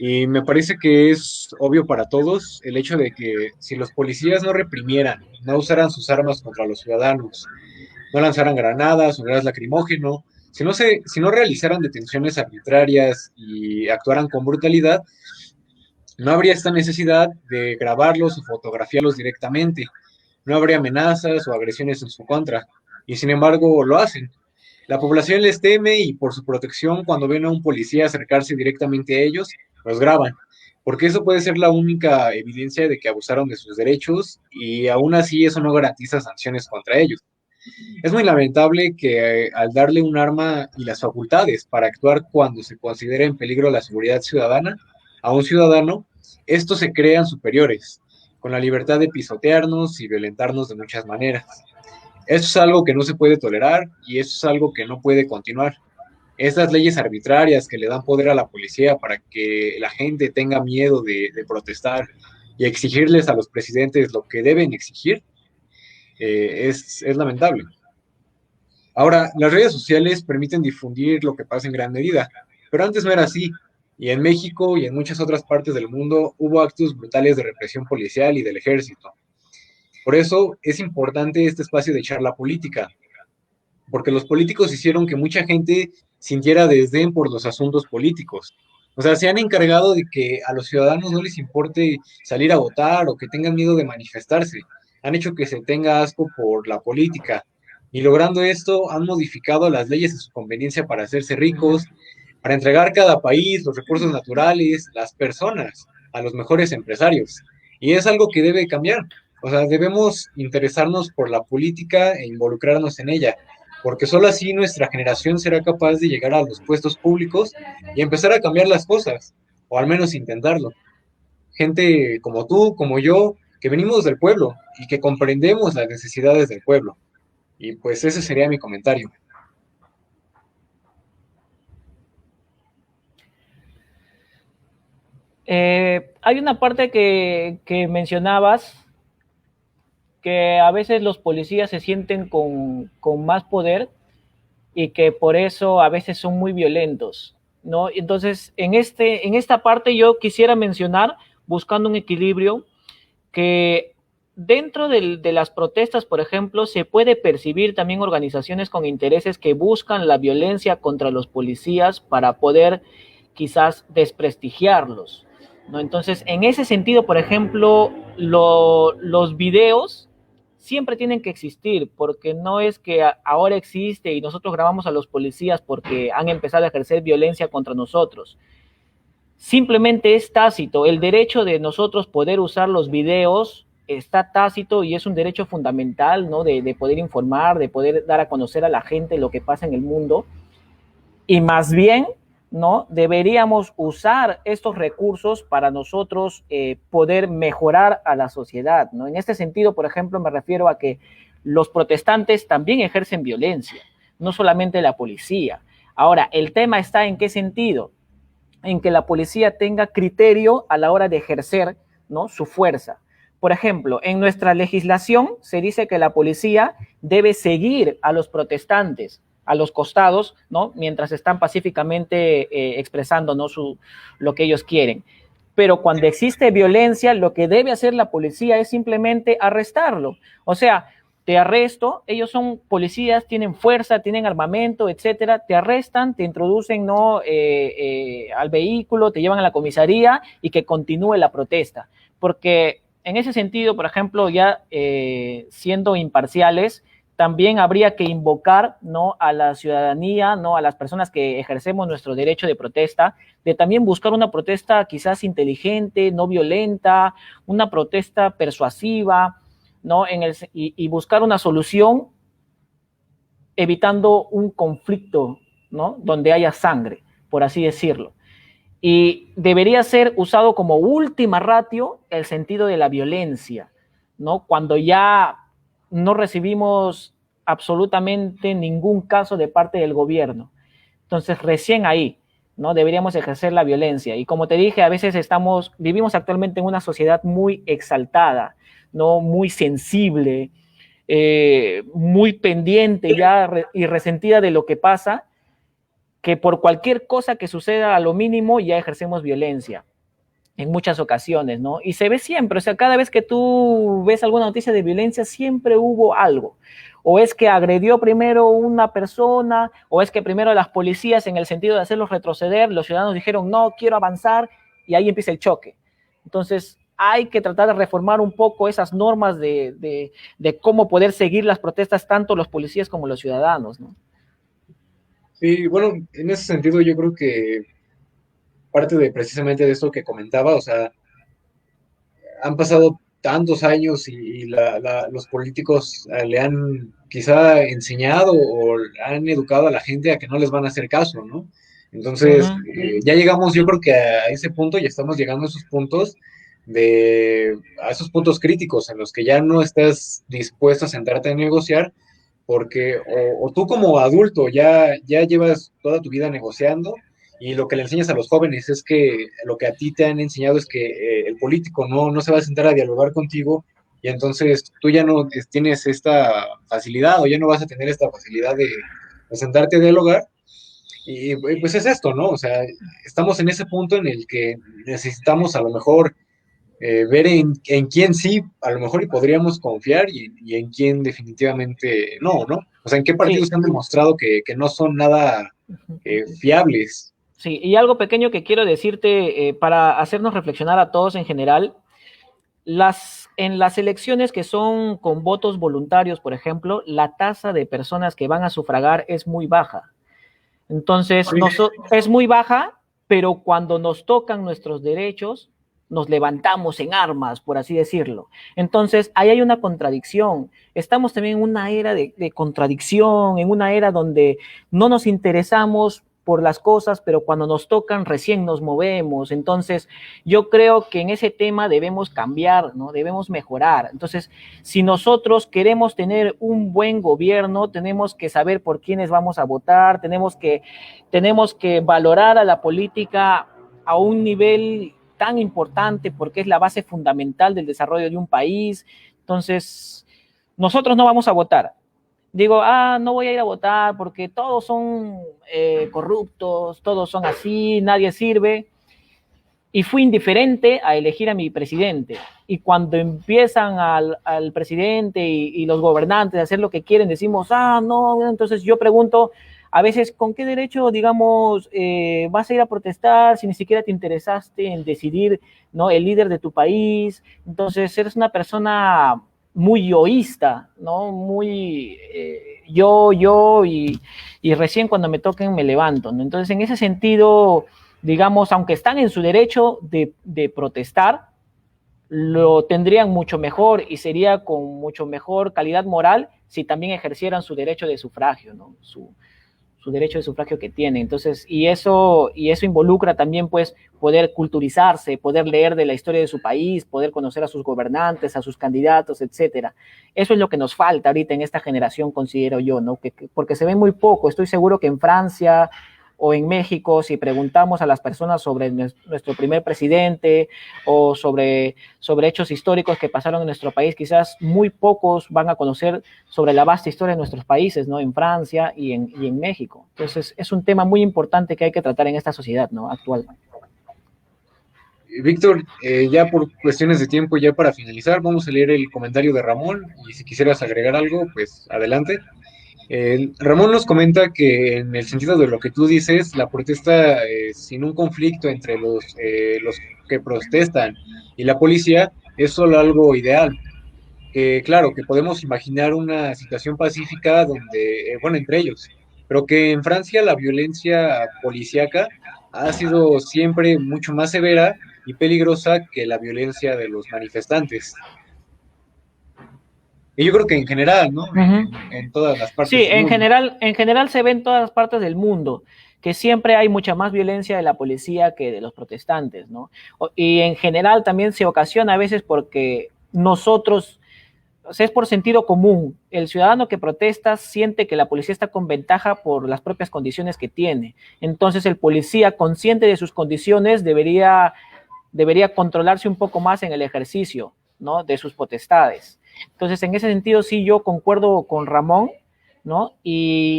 Y me parece que es obvio para todos el hecho de que si los policías no reprimieran, no usaran sus armas contra los ciudadanos, no lanzaran granadas o gas lacrimógeno, si no realizaran detenciones arbitrarias y actuaran con brutalidad, no habría esta necesidad de grabarlos o fotografiarlos directamente. No habría amenazas o agresiones en su contra. Y sin embargo lo hacen. La población les teme y por su protección, cuando ven a un policía acercarse directamente a ellos, los graban. Porque eso puede ser la única evidencia de que abusaron de sus derechos y aún así eso no garantiza sanciones contra ellos. Es muy lamentable que al darle un arma y las facultades para actuar cuando se considera en peligro la seguridad ciudadana a un ciudadano, estos se crean superiores, con la libertad de pisotearnos y violentarnos de muchas maneras. Eso es algo que no se puede tolerar y eso es algo que no puede continuar. Estas leyes arbitrarias que le dan poder a la policía para que la gente tenga miedo de protestar y exigirles a los presidentes lo que deben exigir, es lamentable. Ahora, las redes sociales permiten difundir lo que pasa en gran medida, pero antes no era así. Y en México y en muchas otras partes del mundo hubo actos brutales de represión policial y del ejército. Por eso es importante este espacio de charla política, porque los políticos hicieron que mucha gente sintiera desdén por los asuntos políticos. O sea, se han encargado de que a los ciudadanos no les importe salir a votar o que tengan miedo de manifestarse. Han hecho que se tenga asco por la política. Y logrando esto, han modificado las leyes a su conveniencia para hacerse ricos, para entregar cada país, los recursos naturales, las personas, a los mejores empresarios. Y es algo que debe cambiar. O sea, debemos interesarnos por la política e involucrarnos en ella, porque solo así nuestra generación será capaz de llegar a los puestos públicos y empezar a cambiar las cosas, o al menos intentarlo. Gente como tú, como yo, que venimos del pueblo y que comprendemos las necesidades del pueblo. Y pues ese sería mi comentario. Hay una parte que mencionabas, que a veces los policías se sienten con más poder y que por eso a veces son muy violentos, ¿no? Entonces, en esta parte yo quisiera mencionar, buscando un equilibrio, que dentro de las protestas, por ejemplo, se puede percibir también organizaciones con intereses que buscan la violencia contra los policías para poder quizás desprestigiarlos, ¿no? Entonces, en ese sentido, por ejemplo, los videos siempre tienen que existir, porque no es que ahora existe y nosotros grabamos a los policías porque han empezado a ejercer violencia contra nosotros. Simplemente es tácito. El derecho de nosotros poder usar los videos está tácito y es un derecho fundamental, ¿no? De poder informar, de poder dar a conocer a la gente lo que pasa en el mundo. Y más bien, ¿no? Deberíamos usar estos recursos para nosotros poder mejorar a la sociedad, ¿no? En este sentido, por ejemplo, me refiero a que los protestantes también ejercen violencia, no solamente la policía. Ahora, el tema está en qué sentido, en que la policía tenga criterio a la hora de ejercer, ¿no?, su fuerza. Por ejemplo, en nuestra legislación se dice que la policía debe seguir a los protestantes a los costados, ¿no?, mientras están pacíficamente expresando, ¿no?, lo que ellos quieren. Pero cuando existe violencia, lo que debe hacer la policía es simplemente arrestarlo. O sea, te arresto, ellos son policías, tienen fuerza, tienen armamento, etcétera, te arrestan, te introducen, ¿no?, al vehículo, te llevan a la comisaría y que continúe la protesta. Porque en ese sentido, por ejemplo, ya siendo imparciales, también habría que invocar, ¿no?, a la ciudadanía, ¿no?, a las personas que ejercemos nuestro derecho de protesta, de también buscar una protesta quizás inteligente, no violenta, una protesta persuasiva, ¿no?, y buscar una solución evitando un conflicto, ¿no?, donde haya sangre, por así decirlo. Y debería ser usado como última ratio el sentido de la violencia, ¿no?, cuando ya no recibimos absolutamente ningún caso de parte del gobierno. Entonces, recién ahí, ¿no?, deberíamos ejercer la violencia. Y como te dije, a veces vivimos actualmente en una sociedad muy exaltada, ¿no?, muy sensible, muy pendiente ya y resentida de lo que pasa, que por cualquier cosa que suceda a lo mínimo ya ejercemos violencia. en muchas ocasiones, ¿no? Y se ve siempre, o sea, cada vez que tú ves alguna noticia de violencia, siempre hubo algo. O es que agredió primero una persona, o es que primero las policías, en el sentido de hacerlos retroceder, los ciudadanos dijeron, no, quiero avanzar, y ahí empieza el choque. Entonces, hay que tratar de reformar un poco esas normas de cómo poder seguir las protestas, tanto los policías como los ciudadanos, ¿no? Sí, bueno, en ese sentido yo creo que parte de precisamente de esto que comentaba, o sea, han pasado tantos años y los políticos le han quizá enseñado o han educado a la gente a que no les van a hacer caso, ¿no? Uh Entonces, -huh. ya llegamos, yo creo que a ese punto, ya estamos llegando a esos puntos a esos puntos críticos en los que ya no estás dispuesto a sentarte a negociar, porque o tú como adulto ya llevas toda tu vida negociando y lo que le enseñas a los jóvenes es que lo que a ti te han enseñado es que el político no se va a sentar a dialogar contigo y entonces tú ya no tienes esta facilidad o ya no vas a tener esta facilidad de sentarte a dialogar. Y pues es esto, ¿no? O sea, estamos en ese punto en el que necesitamos a lo mejor ver en quién sí, a lo mejor y podríamos confiar y en quién definitivamente no, ¿no? O sea, en qué Sí, partidos se han demostrado que no son nada fiables. sí, y algo pequeño que quiero decirte para hacernos reflexionar a todos en general, en las elecciones que son con votos voluntarios, por ejemplo, la tasa de personas que van a sufragar es muy baja. Entonces, es muy baja, pero cuando nos tocan nuestros derechos, nos levantamos en armas, por así decirlo. Entonces, ahí hay una contradicción. Estamos también en una era de contradicción, en una era donde no nos interesamos por las cosas, pero cuando nos tocan recién nos movemos. Entonces, yo creo que en ese tema debemos cambiar, ¿no? Debemos mejorar. Entonces, si nosotros queremos tener un buen gobierno, tenemos que saber por quiénes vamos a votar, tenemos que valorar a la política a un nivel tan importante porque es la base fundamental del desarrollo de un país. Entonces, nosotros no vamos a votar. Digo, no voy a ir a votar porque todos son corruptos, todos son así, nadie sirve. Y fui indiferente a elegir a mi presidente. Y cuando empiezan al presidente y los gobernantes a hacer lo que quieren, decimos, no, entonces yo pregunto, a veces, ¿con qué derecho, digamos, vas a ir a protestar si ni siquiera te interesaste en decidir, ¿no? El líder de tu país? Entonces, eres una persona muy yoísta, ¿no? Muy y recién cuando me toquen me levanto, ¿no? Entonces, en ese sentido, digamos, aunque están en su derecho de protestar, lo tendrían mucho mejor y sería con mucho mejor calidad moral si también ejercieran su derecho de sufragio, ¿no? Su derecho de sufragio que tienen. Entonces, y eso involucra también, pues, poder culturizarse, poder leer de la historia de su país, poder conocer a sus gobernantes, a sus candidatos, etcétera. Eso es lo que nos falta ahorita en esta generación, considero yo, ¿no? Porque se ve muy poco. Estoy seguro que en Francia o en México, si preguntamos a las personas sobre nuestro primer presidente o sobre hechos históricos que pasaron en nuestro país, quizás muy pocos van a conocer sobre la vasta historia de nuestros países, ¿no? En Francia y en México. Entonces, es un tema muy importante que hay que tratar en esta sociedad, ¿no? Actual. Víctor, ya por cuestiones de tiempo, ya para finalizar, vamos a leer el comentario de Ramón y si quisieras agregar algo, pues adelante. Ramón nos comenta que en el sentido de lo que tú dices, la protesta sin un conflicto entre los que protestan y la policía es solo algo ideal. Que claro, que podemos imaginar una situación pacífica donde, bueno, entre ellos, pero que en Francia la violencia policíaca ha sido siempre mucho más severa y peligrosa que la violencia de los manifestantes. Y yo creo que en general, ¿no? Uh -huh. En todas las partes Sí, del mundo. en general se ve en todas las partes del mundo que siempre hay mucha más violencia de la policía que de los protestantes, ¿no? Y en general también se ocasiona a veces porque nosotros, o sea, es por sentido común. El ciudadano que protesta siente que la policía está con ventaja por las propias condiciones que tiene. Entonces el policía, consciente de sus condiciones, debería controlarse un poco más en el ejercicio, ¿no? De sus potestades. Entonces, en ese sentido, sí, yo concuerdo con Ramón, ¿no? Y